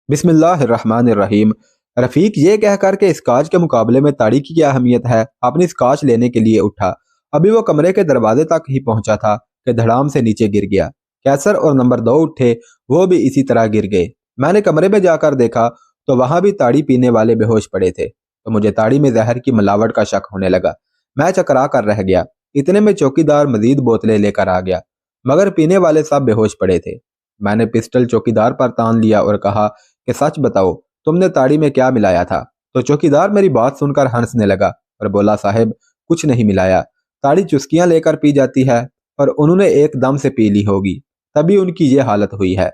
बिस्मिल्लाहिर्रहमानिर्रहीम। रफीक ये कहकर के स्कॉच के मुकाबले में ताड़ी की क्या अहमियत है, अपनी स्कॉच लेने के लिए उठा। अभी वो कमरे के दरवाजे तक ही पहुंचा था कि धड़ाम से नीचे गिर गया। कैसर और नंबर 2 उठे, वो भी इसी तरह गिर गए। मैंने कमरे में जाकर देखा तो वहां भी ताड़ी पीने वाले बेहोश पड़े थे, तो मुझे ताड़ी में जहर की मिलावट का शक होने लगा। मैं चकरा कर रह गया। इतने में चौकीदार मजीद बोतलें लेकर आ गया, मगर पीने वाले सब बेहोश पड़े थे। मैंने पिस्टल चौकीदार पर तान लिया और कहा कि सच बताओ, तुमने ताड़ी में क्या मिलाया था? तो चौकीदार मेरी बात सुनकर हंसने लगा और बोला, साहब कुछ नहीं मिलाया, ताड़ी चुस्कियां लेकर पी जाती है और उन्होंने एकदम से पी ली होगी, तभी उनकी ये हालत हुई है।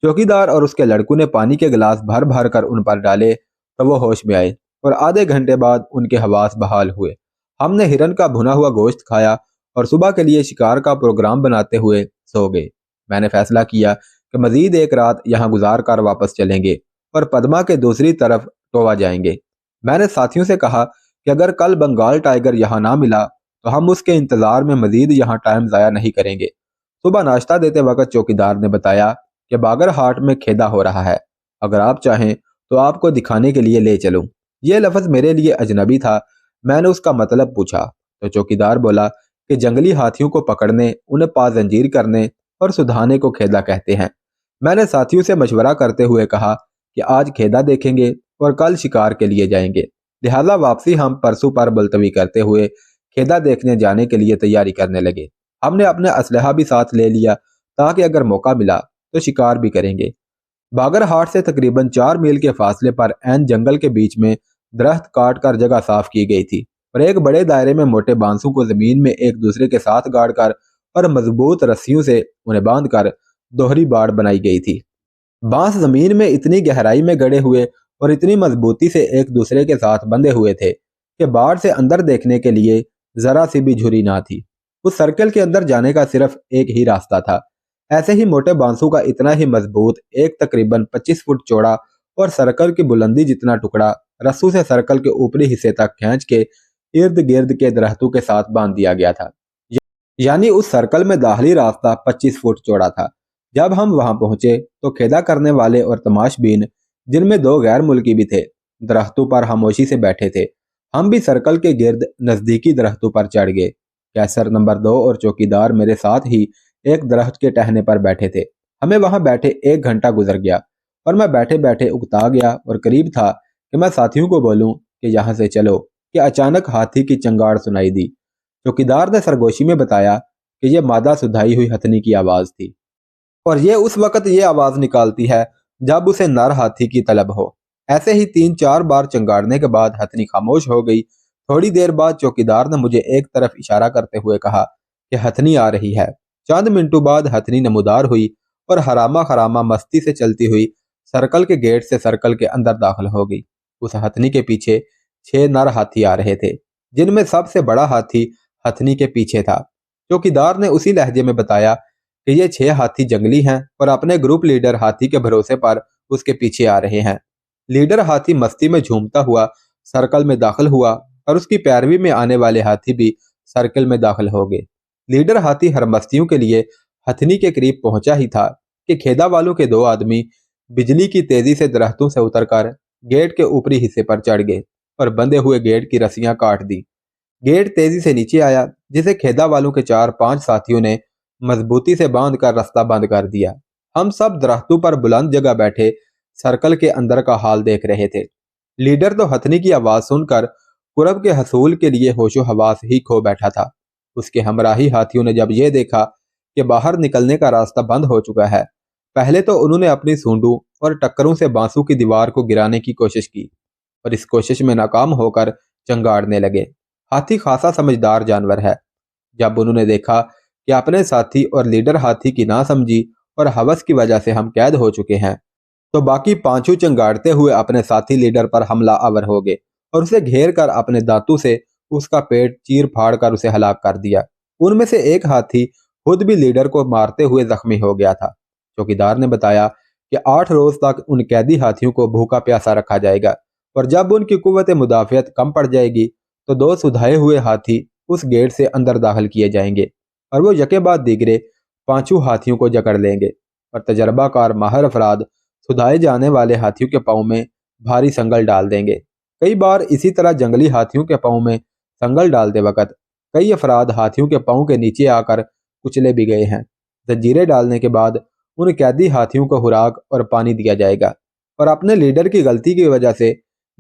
चौकीदार और उसके लड़कों ने पानी के गिलास भर भर कर उन पर डाले तो वो होश में आए और आधे घंटे बाद उनके हवास बहाल हुए। हमने हिरन का भुना हुआ गोश्त खाया और सुबह के लिए शिकार का प्रोग्राम बनाते हुए सो गए। मैंने फैसला किया कि मजीद एक रात यहाँ गुजार कर वापस चलेंगे और पद्मा के दूसरी तरफ टोवा जाएंगे। मैंने साथियों से कहा कि अगर कल बंगाल टाइगर यहाँ ना मिला तो हम उसके इंतजार में मजीद यहाँ टाइम ज़ाया नहीं करेंगे। सुबह नाश्ता देते वक्त चौकीदार ने बताया कि बागर हाट में खेदा हो रहा है, अगर आप चाहें तो आपको दिखाने के लिए ले चलूं। यह लफ्ज़ मेरे लिए अजनबी था। मैंने उसका मतलब पूछा तो चौकीदार बोला कि जंगली हाथियों को पकड़ने, उन्हें पाजंजीर करने और सुधाने को खेदा कहते हैं। मैंने साथियों से मशवरा करते हुए कहा कि आज खेदा देखेंगे और कल शिकार के लिए जाएंगे, लिहाजा वापसी हम परसों पर मुलतवी करते हुए खेदा देखने जाने के लिए तैयारी करने लगे। हमने अपने असलहा भी साथ ले लिया ताकि अगर मौका मिला तो शिकार भी करेंगे। बागरहाट से तकरीबन 4 मील के फासले पर ऐन जंगल के बीच में दरख्त काट कर जगह साफ की गई थी और एक बड़े दायरे में मोटे बांसों को जमीन में एक दूसरे के साथ गाड़कर और मजबूत रस्सियों से उन्हें बांधकर दोहरी बाड़ बनाई गई थी। बांस जमीन में इतनी गहराई में गड़े हुए और इतनी मजबूती से एक दूसरे के साथ बंधे हुए थे कि बाढ़ से अंदर देखने के लिए जरा सी भी झुरी ना थी। उस सर्कल के अंदर जाने का सिर्फ एक ही रास्ता था। ऐसे ही मोटे बांसों का इतना ही मजबूत एक तकरीबन 25 फुट चौड़ा और सर्कल की बुलंदी जितना टुकड़ा रस्सों से सर्कल के ऊपरी हिस्से तक खींच के इर्द गिर्द के दरख्तों के साथ बांध दिया गया था। यानी उस सर्कल में दाखिली रास्ता 25 फुट चौड़ा था। जब हम वहां पहुंचे तो खेदा करने वाले और तमाशबीन, जिनमें 2 गैर मुल्की भी थे, दरख्तों पर खामोशी से बैठे थे। हम भी सर्कल के गिर्द नजदीकी दरख्तों पर चढ़ गए। कैसर, नंबर 2 और चौकीदार मेरे साथ ही एक दरख्त के टहने पर बैठे थे। हमें वहां बैठे 1 घंटा गुजर गया और मैं बैठे बैठे उकता गया और करीब था कि मैं साथियों को बोलूं कि यहाँ से चलो, कि अचानक हाथी की चंगाड़ सुनाई दी। चौकीदार ने सरगोशी में बताया कि यह मादा सुधाई हुई हथनी की आवाज थी और ये उस वक्त ये आवाज निकालती है जब उसे नर हाथी की तलब हो। ऐसे ही 3-4 बार चंगाड़ने के बाद हथनी खामोश हो गई। थोड़ी देर बाद चौकीदार ने मुझे एक तरफ इशारा करते हुए कहा कि हथनी आ रही है। चंद मिनटों बाद हथनी नमूदार हुई और हरामा खरामा मस्ती से चलती हुई सर्कल के गेट से सर्कल के अंदर दाखिल हो गई। उस हथनी के पीछे 6 नर हाथी आ रहे थे, जिनमें सबसे बड़ा हाथी हथनी के पीछे था। चौकीदार ने उसी लहजे में बताया कि ये 6 हाथी जंगली हैं और अपने ग्रुप लीडर हाथी के भरोसे पर उसके पीछे आ रहे हैं। लीडर हाथी मस्ती में झूमता हुआ सर्कल में दाखिल हुआ और उसकी पैरवी में आने वाले हाथी भी सर्कल में दाखिल हो गए। लीडर हाथी हर मस्तियों के लिए हथनी के करीब पहुंचा ही था कि खेदा वालों के 2 आदमी बिजली की तेजी से दरख्तों से उतरकर गेट के ऊपरी हिस्से पर चढ़ गए और बंधे हुए गेट की रस्सियां काट दी। गेट तेजी से नीचे आया, जिसे खेदा वालों के 4-5 साथियों ने मजबूती से बांध कर रास्ता बंद कर दिया। हम सब दरख्तों पर बुलंद जगह बैठे सर्कल के अंदर का हाल देख रहे थे। लीडर तो हथनी की आवाज सुनकर कुरब के हसूल के लिए होशो हवास ही खो बैठा था। उसके हमराही हाथियों ने जब यह देखा कि बाहर निकलने का रास्ता बंद हो चुका है, पहले तो उन्होंने अपनी सूंडों और टक्करों से बांसों की दीवार को गिराने की कोशिश की और इस कोशिश में नाकाम होकर चंगाड़ने लगे। हाथी खासा समझदार जानवर है। जब उन्होंने देखा कि अपने साथी और लीडर हाथी की ना समझी और हवस की वजह से हम कैद हो चुके हैं, तो बाकी पांचों चंगाड़ते हुए अपने साथी लीडर पर हमला आवर हो गए और उसे घेर कर अपने दांतों से उसका पेट चीर फाड़ कर उसे हलाक कर दिया। उनमें से एक हाथी खुद भी लीडर को मारते हुए जख्मी हो गया था। चौकीदार ने बताया कि 8 रोज तक उन कैदी हाथियों को भूखा प्यासा रखा जाएगा और जब उनकी कुव्वत मुदाफियत कम पड़ जाएगी तो 2 सुधाए हुए हाथी उस गेट से अंदर दाखिल किए जाएंगे और वो यके बाद दीगरे 5 हाथियों को जकड़ लेंगे और तजर्बाकार माहिर अफराद सुधाए जाने वाले हाथियों के पाँव में भारी संगल डाल देंगे। कई बार इसी तरह जंगली हाथियों के पाँव में संगल डालते वक्त कई अफराद हाथियों के पाँव के नीचे आकर कुचले भी गए हैं। जंजीरें डालने के बाद उन कैदी हाथियों को खुराक और पानी दिया जाएगा और अपने लीडर की गलती की वजह से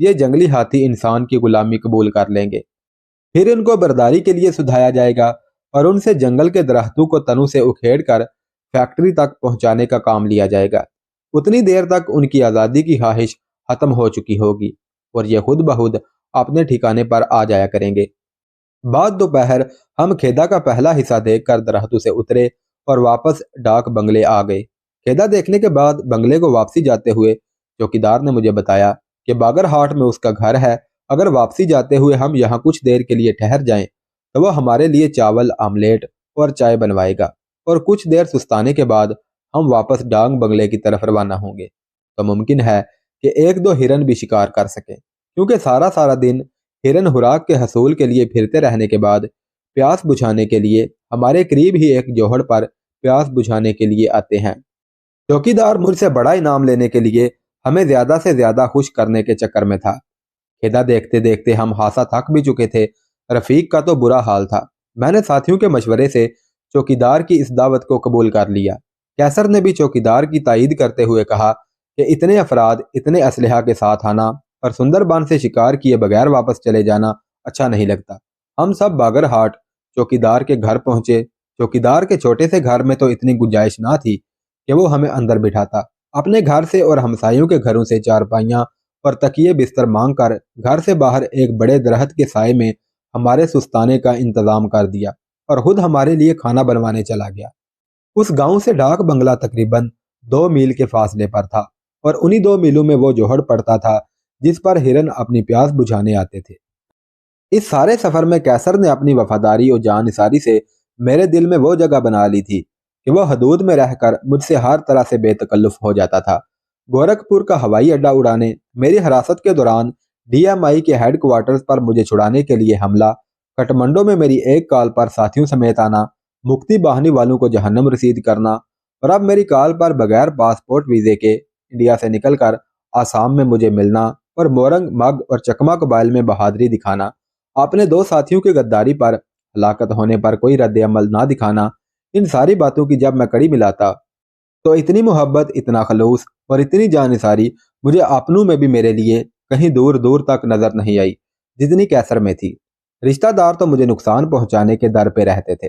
ये जंगली हाथी इंसान की गुलामी कबूल कर लेंगे। फिर इनको बर्दारी के लिए सुधाया जाएगा और उनसे जंगल के दरख्तों को तनों से उखेड़ कर फैक्ट्री तक पहुंचाने का काम लिया जाएगा। उतनी देर तक उनकी आज़ादी की ख्वाहिश खत्म हो चुकी होगी और ये खुद ब खुद अपने ठिकाने पर आ जाया करेंगे। बाद दोपहर हम खेदा का पहला हिस्सा देखकर दरख्तों से उतरे और वापस डाक बंगले आ गए। खेदा देखने के बाद बंगले को वापसी जाते हुए चौकीदार ने मुझे बताया कि बागरहाट में उसका घर है। अगर वापसी जाते हुए हम यहाँ कुछ देर के लिए ठहर जाएं तो वह हमारे लिए चावल, आमलेट और चाय बनवाएगा और कुछ देर सुस्ताने के बाद हम वापस डांग बंगले की तरफ रवाना होंगे। तो मुमकिन है कि एक दो हिरन भी शिकार कर सकें, क्योंकि सारा सारा दिन हिरन खुराक के हसूल के लिए फिरते रहने के बाद प्यास बुझाने के लिए हमारे करीब ही एक जोहड़ पर प्यास बुझाने के लिए आते हैं। चौकीदार मुझसे बड़ा इनाम लेने के लिए हमें ज्यादा से ज्यादा खुश करने के चक्कर में था। खेदा देखते देखते हम हासा थक भी चुके थे। रफीक का तो बुरा हाल था। मैंने साथियों के मशवरे से चौकीदार की इस दावत को कबूल कर लिया। कैसर ने भी चौकीदार की तायीद करते हुए कहा कि इतने अफराद इतने असलहा के साथ आना और सुंदरबन से शिकार किए बगैर वापस चले जाना अच्छा नहीं लगता। हम सब बागरहाट चौकीदार के घर पहुंचे। चौकीदार के छोटे से घर में तो इतनी गुंजाइश ना थी कि वो हमें अंदर बिठाता। अपने घर से और हमसायों के घरों से चारपाइयां और तकिए बिस्तर मांग कर घर से बाहर एक बड़े दरख्त के साए में हमारे सुस्ताने का इंतजाम कर दिया और खुद हमारे लिए खाना बनवाने चला गया। उस गांव से डाक बंगला तकरीबन 2 मील के फासले पर था और उन्हीं 2 मीलों में वो जोहड़ पड़ता था जिस पर हिरन अपनी प्यास बुझाने आते थे। इस सारे सफर में कैसर ने अपनी वफादारी और जानिसारी से मेरे दिल में वो जगह बना ली थी कि वह हदूद में रहकर मुझसे हर तरह से बेतकल्लुफ हो जाता था। गोरखपुर का हवाई अड्डा उड़ाने, मेरी हिरासत के दौरान डीएमआई के हेडक्वार्टर्स पर मुझे छुड़ाने के लिए हमला, काठमांडू में मेरी एक कॉल पर साथियों समेत आना, मुक्ति बाहनी वालों को जहन्नम रसीद करना और अब मेरी कॉल पर बगैर पासपोर्ट वीजे के इंडिया से निकलकर आसाम में मुझे मिलना और मोरंग, मग और चकमा कबाइल में बहादुरी दिखाना, अपने 2 साथियों की गद्दारी पर हलाकत होने पर कोई रद्द अमल ना दिखाना, इन सारी बातों की जब मैं कड़ी मिलाता तो इतनी मोहब्बत, इतना खलूस और इतनी जानिसारी मुझे अपनों में भी मेरे लिए कहीं दूर दूर तक नजर नहीं आई जितनी कैसर में थी। रिश्तेदार तो मुझे नुकसान पहुंचाने के दर पे रहते थे।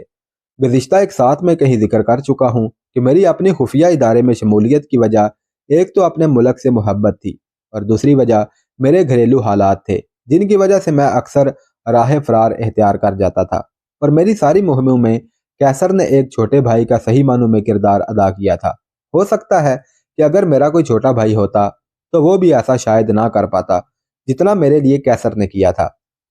गुज़िश्ता एक साथ में कहीं जिक्र कर चुका हूँ कि मेरी अपनी खुफिया इदारे में शमूलियत की वजह एक तो अपने मुल्क से मोहब्बत थी और दूसरी वजह मेरे घरेलू हालात थे जिनकी वजह से मैं अक्सर राह फरार एहतियार कर जाता था। और मेरी सारी मुहिमों में कैसर ने एक छोटे भाई का सही मानों में किरदार अदा किया था। हो सकता है कि अगर मेरा कोई छोटा भाई होता तो वो भी ऐसा शायद ना कर पाता जितना मेरे लिए कैसर ने किया था।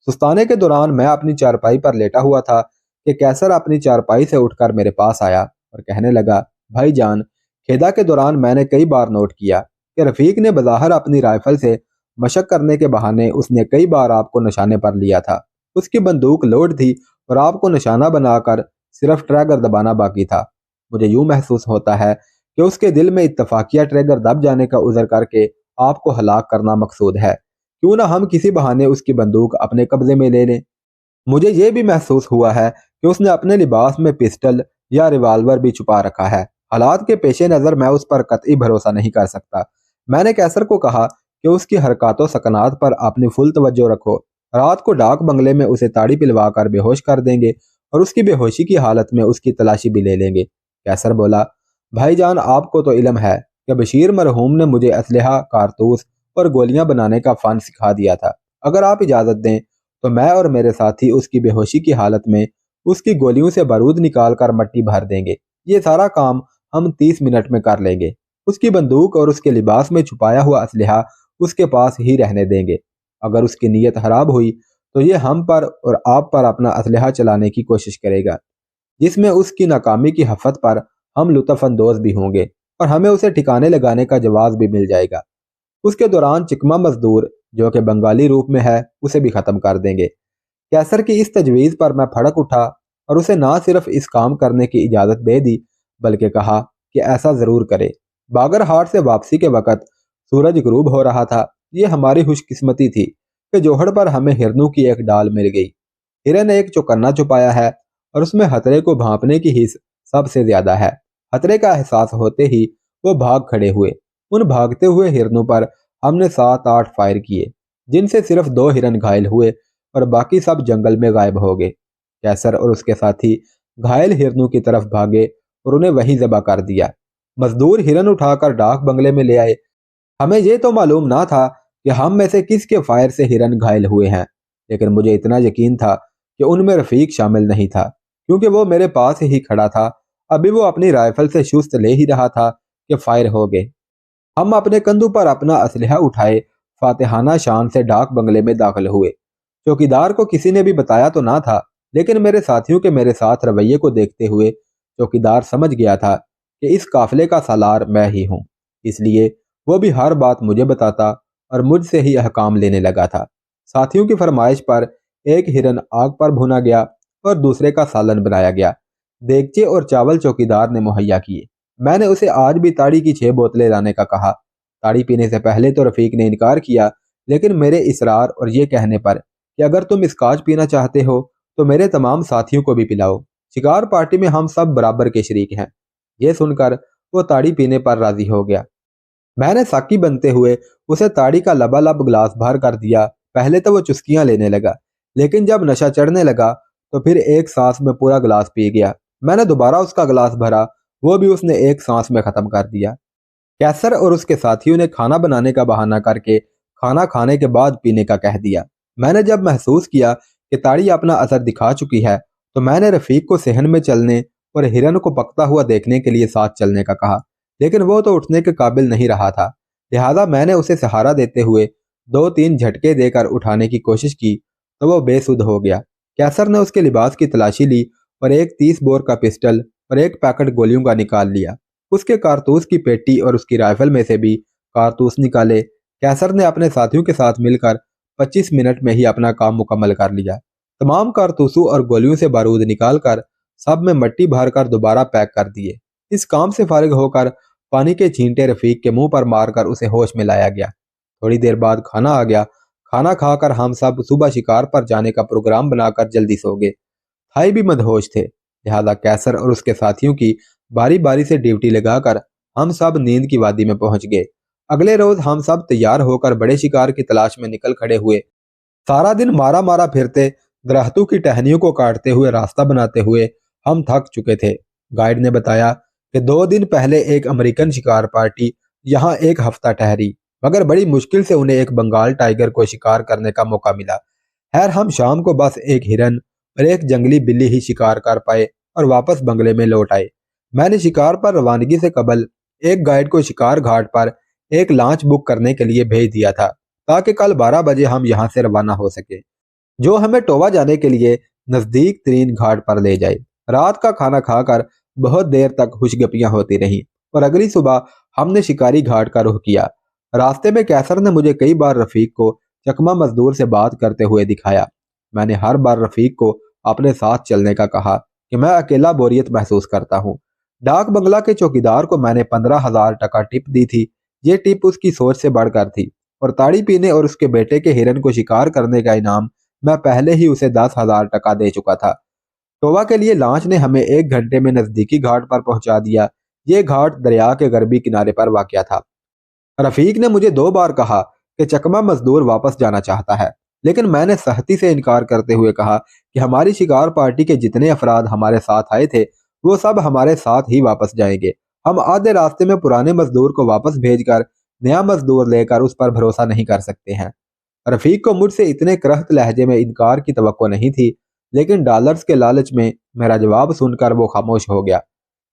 सुस्ताने के दौरान मैं अपनी चारपाई पर लेटा हुआ था कि कैसर अपनी चारपाई से उठकर मेरे पास आया और कहने लगा, भाईजान, खेदा के दौरान मैंने कई बार नोट किया कि रफीक ने बज़ाहिर अपनी राइफल से मशक करने के बहाने उसने कई बार आपको निशाने पर लिया था। उसकी बंदूक लोड थी और आपको निशाना बनाकर सिर्फ ट्रैगर दबाना बाकी था। मुझे यूं महसूस होता है कि उसके दिल में इत्तफाकिया ट्रैगर दब जाने का उज़र करके आपको हलाक करना मकसूद है। क्यों ना हम किसी बहाने उसकी बंदूक अपने कब्जे में ले लें। मुझे ये भी महसूस हुआ है कि उसने अपने लिबास में पिस्टल या रिवाल्वर भी छुपा रखा है। हालात के पेश नज़र मैं उस पर कतई भरोसा नहीं कर सकता। मैंने कैसर को कहा कि उसकी हरकतों सकनात पर अपनी फुल तवज्जो रखो। रात को डाक बंगले में उसे ताड़ी पिलवा कर बेहोश कर देंगे और उसकी बेहोशी की हालत में उसकी तलाशी भी ले लेंगे। कैसर बोला, भाईजान, आपको तो इल्म है कि बशीर मरहूम ने मुझे असलहा, कारतूस और गोलियां बनाने का फन सिखा दिया था। अगर आप इजाज़त दें तो मैं और मेरे साथी उसकी बेहोशी की हालत में उसकी गोलियों से बारूद निकाल कर मट्टी भर देंगे। ये सारा काम हम 30 मिनट में कर लेंगे। उसकी बंदूक और उसके लिबास में छुपाया हुआ असलहा उसके पास ही रहने देंगे। अगर उसकी नीयत खराब हुई तो ये हम पर और आप पर अपना असलहा चलाने की कोशिश करेगा, जिसमें उसकी नाकामी की हफ़त पर हम लुत्फ़ अंदोज़ भी होंगे और हमें उसे ठिकाने लगाने का जवाब भी मिल जाएगा। उसके दौरान चिकमा मजदूर, जो कि बंगाली रूप में है, उसे भी ख़त्म कर देंगे। कैसर की इस तजवीज़ पर मैं भड़क उठा और उसे ना सिर्फ इस काम करने की इजाज़त दे दी बल्कि कहा कि ऐसा ज़रूर करे। باگر ہاٹ سے واپسی کے وقت سورج غروب ہو رہا تھا۔ یہ ہماری خوش قسمتی تھی کہ جوہڑ پر ہمیں ہرنوں کی ایک ڈال مل گئی۔ ہرن ایک چوکنا چھپایا ہے اور اس میں خطرے کو بھانپنے کی حس سب سے زیادہ ہے۔ خطرے کا احساس ہوتے ہی وہ بھاگ کھڑے ہوئے۔ ان بھاگتے ہوئے ہرنوں پر ہم نے 7-8 فائر کیے، جن سے صرف 2 ہرن گھائل ہوئے اور باقی سب جنگل میں غائب ہو گئے۔ کیسر اور اس کے ساتھی گھائل ہرنوں کی طرف بھاگے اور انہیں وہیں ذبح کر دیا۔ مزدور ہرن اٹھا کر ڈاک بنگلے میں لے آئے۔ ہمیں یہ تو معلوم نہ تھا کہ ہم میں سے کس کے فائر سے ہرن گھائل ہوئے ہیں، لیکن مجھے اتنا یقین تھا کہ ان میں رفیق شامل نہیں تھا، کیونکہ وہ میرے پاس ہی کھڑا تھا۔ ابھی وہ اپنی رائفل سے شست لے ہی رہا تھا کہ فائر ہو گئے۔ ہم اپنے کندھوں پر اپنا اسلحہ اٹھائے فاتحانہ شان سے ڈاک بنگلے میں داخل ہوئے۔ چوکیدار کو کسی نے بھی بتایا تو نہ تھا، لیکن میرے ساتھیوں کے میرے ساتھ رویے کو دیکھتے ہوئے چوکیدار سمجھ گیا تھا کہ اس قافلے کا سالار میں ہی ہوں، اس لیے وہ بھی ہر بات مجھے بتاتا اور مجھ سے ہی احکام لینے لگا تھا۔ ساتھیوں کی فرمائش پر ایک ہرن آگ پر بھونا گیا اور دوسرے کا سالن بنایا گیا۔ دیگچے اور چاول چوکیدار نے مہیا کیے۔ میں نے اسے آج بھی تاڑی کی 6 بوتلیں لانے کا کہا۔ تاڑی پینے سے پہلے تو رفیق نے انکار کیا، لیکن میرے اصرار اور یہ کہنے پر کہ اگر تم اسکاچ پینا چاہتے ہو تو میرے تمام ساتھیوں کو بھی پلاؤ، شکار پارٹی میں ہم سب برابر کے شریک ہیں۔ یہ سن کر وہ تاڑی پینے پر راضی ہو گیا۔ میں نے ساکی بنتے ہوئے اسے تاڑی کا لبالب گلاس بھر کر دیا۔ پہلے تو وہ چسکیاں لینے لگا، لیکن جب نشہ چڑھنے لگا تو پھر ایک سانس میں پورا گلاس پی گیا۔ میں نے دوبارہ اس کا گلاس بھرا، وہ بھی اس نے ایک سانس میں ختم کر دیا۔ کیسر اور اس کے ساتھیوں نے کھانا بنانے کا بہانہ کر کے کھانا کھانے کے بعد پینے کا کہہ دیا۔ میں نے جب محسوس کیا کہ تاڑی اپنا اثر دکھا چکی ہے تو میں نے رفیق کو صحن میں چلنے اور ہرن کو پکتا ہوا دیکھنے کے لیے ساتھ چلنے کا کہا، لیکن وہ تو اٹھنے کے قابل نہیں رہا تھا۔ لہذا میں نے اسے سہارا دیتے ہوئے 2-3 جھٹکے دے کر اٹھانے کی کوشش کی تو وہ بے سدھ ہو گیا۔ کیسر نے اس کے لباس کی تلاشی لی اور ایک 30 بور کا پسٹل اور ایک پیکٹ گولیوں کا نکال لیا۔ اس کے کارتوس کی پیٹی اور اس کی رائفل میں سے بھی کارتوس نکالے۔ کیسر نے اپنے ساتھیوں کے ساتھ مل کر 25 منٹ میں ہی اپنا کام مکمل کر لیا۔ تمام کارتوسوں اور گولیوں سے بارود نکال کر سب میں مٹی بھر کر دوبارہ پیک کر دیے۔ اس کام سے فارغ ہو کر پانی کے چھینٹے رفیق کے منہ پر مار کر اسے ہوش میں لایا گیا۔ تھوڑی دیر بعد کھانا آ گیا۔ کھانا کھا کر ہم سب صبح شکار پر جانے کا پروگرام بنا کر جلدی سو گئے۔ بھائی بھی مدہوش تھے، لہذا کیسر اور اس کے ساتھیوں کی باری باری سے ڈیوٹی لگا کر ہم سب نیند کی وادی میں پہنچ گئے۔ اگلے روز ہم سب تیار ہو کر بڑے شکار کی تلاش میں نکل کھڑے ہوئے۔ سارا دن مارا مارا پھرتے، درختوں کی ٹہنیوں کو کاٹتے ہوئے راستہ بناتے ہوئے ہم تھک چکے تھے۔ گائیڈ نے بتایا کہ 2 دن پہلے ایک امریکن شکار پارٹی یہاں ایک ہفتہ ٹھہری، مگر بڑی مشکل سے انہیں ایک بنگال ٹائیگر کو شکار کرنے کا موقع ملا۔ خیر ہم شام کو بس ایک ہرن اور ایک جنگلی بلی ہی شکار کر پائے اور واپس بنگلے میں لوٹ آئے۔ میں نے شکار پر روانگی سے قبل ایک گائیڈ کو شکار گھاٹ پر ایک لانچ بک کرنے کے لیے بھیج دیا تھا تاکہ کل 12 بجے ہم یہاں سے روانہ ہو سکے، جو ہمیں ٹووا جانے کے لیے نزدیک ترین گھاٹ پر لے جائے۔ رات کا کھانا کھا کر بہت دیر تک خوش گپیاں ہوتی رہیں اور اگلی صبح ہم نے شکاری گھاٹ کا رخ کیا۔ راستے میں کیسر نے مجھے کئی بار رفیق کو چکما مزدور سے بات کرتے ہوئے دکھایا۔ میں نے ہر بار رفیق کو اپنے ساتھ چلنے کا کہا کہ میں اکیلا بوریت محسوس کرتا ہوں۔ ڈاک بنگلہ کے چوکیدار کو میں نے 15,000 ٹکا ٹپ دی تھی۔ یہ ٹپ اس کی سوچ سے بڑھ کر تھی، اور تاڑی پینے اور اس کے بیٹے کے ہرن کو شکار کرنے کا انعام میں پہلے ہی اسے 10,000 ٹکا دے چکا تھا۔ ٹووا کے لیے لانچ نے ہمیں 1 گھنٹے میں نزدیکی گھاٹ پر پہنچا دیا۔ یہ گھاٹ دریا کے غربی کنارے پر واقع تھا۔ رفیق نے مجھے 2 بار کہا کہ چکما مزدور واپس جانا چاہتا ہے، لیکن میں نے سختی سے انکار کرتے ہوئے کہا کہ ہماری شکار پارٹی کے جتنے افراد ہمارے ساتھ آئے تھے وہ سب ہمارے ساتھ ہی واپس جائیں گے۔ ہم آدھے راستے میں پرانے مزدور کو واپس بھیج کر نیا مزدور لے کر اس پر بھروسہ نہیں کر سکتے ہیں۔ رفیق کو مجھ سے اتنے کرخت لہجے میں انکار کی توقع نہیں تھی، لیکن ڈالرز کے لالچ میں میرا جواب سن کر وہ خاموش ہو گیا۔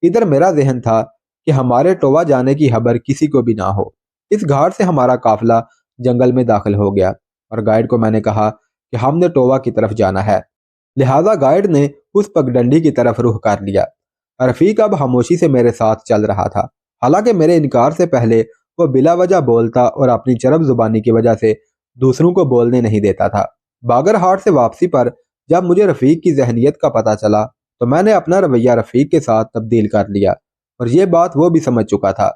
ادھر میرا ذہن تھا کہ ہمارے ٹووا جانے کی خبر کسی کو بھی نہ ہو۔ اس گھاٹ سے ہمارا قافلہ جنگل میں داخل ہو گیا اور گائیڈ کو میں نے کہا کہ ہم نے ٹووا کی طرف جانا ہے، لہذا گائیڈ نے اس پگڈنڈی کی طرف رخ کر لیا۔ رفیق اب خاموشی سے میرے ساتھ چل رہا تھا، حالانکہ میرے انکار سے پہلے وہ بلا وجہ بولتا اور اپنی چرب زبانی کی وجہ سے دوسروں کو بولنے نہیں دیتا تھا۔ باگر ہاٹ سے واپسی پر جب مجھے رفیق کی ذہنیت کا پتہ چلا تو میں نے اپنا رویہ رفیق کے ساتھ تبدیل کر لیا، اور یہ بات وہ بھی سمجھ چکا تھا۔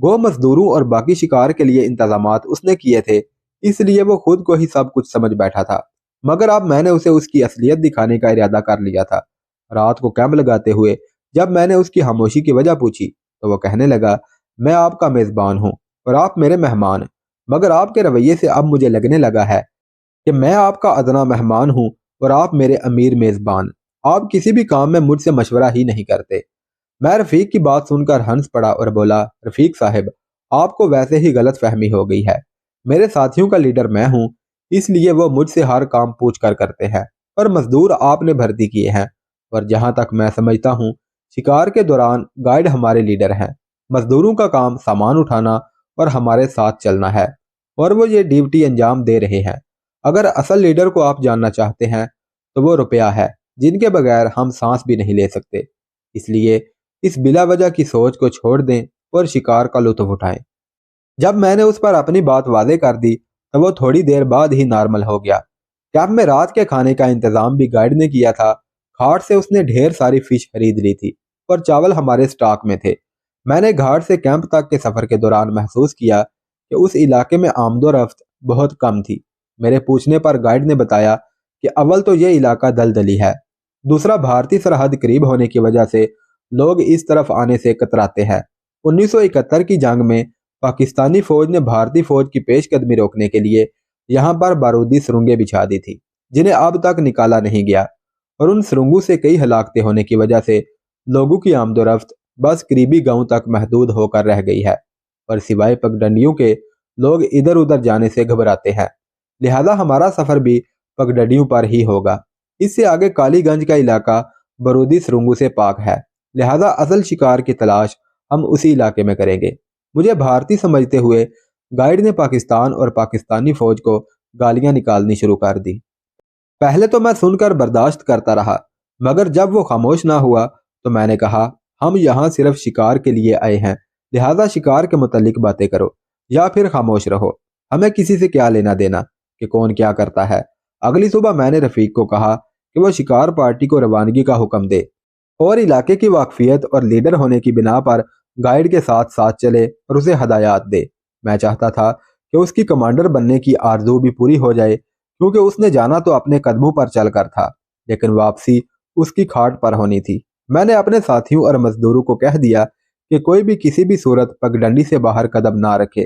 گو مزدوروں اور باقی شکار کے لیے انتظامات اس نے کیے تھے، اس لیے وہ خود کو ہی سب کچھ سمجھ بیٹھا تھا۔ مگر اب میں نے اسے اس کی اصلیت دکھانے کا ارادہ کر لیا تھا۔ رات کو کیمپ لگاتے ہوئے جب میں نے اس کی خاموشی کی وجہ پوچھی تو وہ کہنے لگا، میں آپ کا میزبان ہوں اور آپ میرے مہمان، مگر آپ کے رویے سے اب مجھے لگنے لگا ہے کہ میں آپ کا ادنا مہمان ہوں اور آپ میرے امیر میزبان۔ آپ کسی بھی کام میں مجھ سے مشورہ ہی نہیں کرتے۔ میں رفیق کی بات سن کر ہنس پڑا اور بولا، رفیق صاحب، آپ کو ویسے ہی غلط فہمی ہو گئی ہے۔ میرے ساتھیوں کا لیڈر میں ہوں، اس لیے وہ مجھ سے ہر کام پوچھ کر کرتے ہیں، اور مزدور آپ نے بھرتی کیے ہیں، اور جہاں تک میں سمجھتا ہوں شکار کے دوران گائیڈ ہمارے لیڈر ہیں۔ مزدوروں کا کام سامان اٹھانا اور ہمارے ساتھ چلنا ہے، اور وہ یہ ڈیوٹی انجام دے رہے ہیں۔ اگر اصل لیڈر کو آپ جاننا چاہتے ہیں تو وہ روپیہ ہے، جن کے بغیر ہم سانس بھی نہیں لے سکتے۔ اس لیے اس بلا وجہ کی سوچ کو چھوڑ دیں اور شکار کا لطف اٹھائیں۔ جب میں نے اس پر اپنی بات واضح کر دی تو وہ تھوڑی دیر بعد ہی نارمل ہو گیا۔ کیمپ میں رات کے کھانے کا انتظام بھی گائیڈ نے کیا تھا۔ گھاٹ سے اس نے ڈھیر ساری فش خرید لی تھی اور چاول ہمارے سٹاک میں تھے۔ میں نے گھاٹ سے کیمپ تک کے سفر کے دوران محسوس کیا کہ اس علاقے میں آمد و رفت بہت کم تھی۔ میرے پوچھنے پر گائیڈ نے بتایا کہ اول تو یہ علاقہ دلدلی ہے، دوسرا بھارتی سرحد قریب ہونے کی وجہ سے لوگ اس طرف آنے سے کتراتے ہیں۔ 1971 کی جنگ میں پاکستانی فوج نے بھارتی فوج کی پیش قدمی روکنے کے لیے یہاں پر بارودی سرنگیں بچھا دی تھی، جنہیں اب تک نکالا نہیں گیا، اور ان سرنگوں سے کئی ہلاکتیں ہونے کی وجہ سے لوگوں کی آمد و رفت بس قریبی گاؤں تک محدود ہو کر رہ گئی ہے، اور سوائے پگڈنڈیوں کے لوگ ادھر ادھر جانے سے گھبراتے ہیں۔ لہذا ہمارا سفر بھی پگڈنڈیوں پر ہی ہوگا۔ اس سے آگے کالی گنج کا علاقہ بارودی سرنگوں سے پاک ہے، لہذا اصل شکار کی تلاش ہم اسی علاقے میں کریں گے۔ مجھے بھارتی سمجھتے ہوئے گائیڈ نے پاکستان اور پاکستانی فوج کو گالیاں نکالنی شروع کر دی۔ پہلے تو میں سن کر برداشت کرتا رہا، مگر جب وہ خاموش نہ ہوا تو میں نے کہا، ہم یہاں صرف شکار کے لیے آئے ہیں، لہذا شکار کے متعلق باتیں کرو یا پھر خاموش رہو۔ ہمیں کسی سے کیا لینا دینا کہ کون کیا کرتا ہے۔ اگلی صبح میں نے رفیق کو کہا کہ وہ شکار پارٹی کو روانگی کا حکم دے اور علاقے کی واقفیت اور لیڈر ہونے کی بنا پر گائیڈ کے ساتھ ساتھ چلے اور اسے ہدایات دے۔ میں چاہتا تھا کہ اس کی کمانڈر بننے کی آرزو بھی پوری ہو جائے، کیونکہ اس نے جانا تو اپنے قدموں پر چل کر تھا، لیکن واپسی اس کی کھاٹ پر ہونی تھی۔ میں نے اپنے ساتھیوں اور مزدوروں کو کہہ دیا کہ کوئی بھی کسی بھی صورت پگڈنڈی سے باہر قدم نہ رکھے۔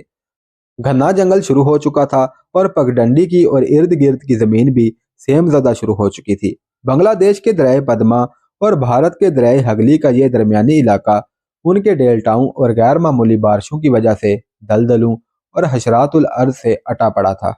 گھنا جنگل شروع ہو چکا تھا اور پگڈنڈی کی اور ارد گرد کی زمین بھی سیم زدہ شروع ہو چکی تھی۔ بنگلہ دیش کے دریائے پدما اور بھارت کے دریائے ہگلی کا یہ درمیانی علاقہ ان کے ڈیلٹاؤں اور غیر معمولی بارشوں کی وجہ سے دلدلوں اور حشرات الارض سے اٹا پڑا تھا۔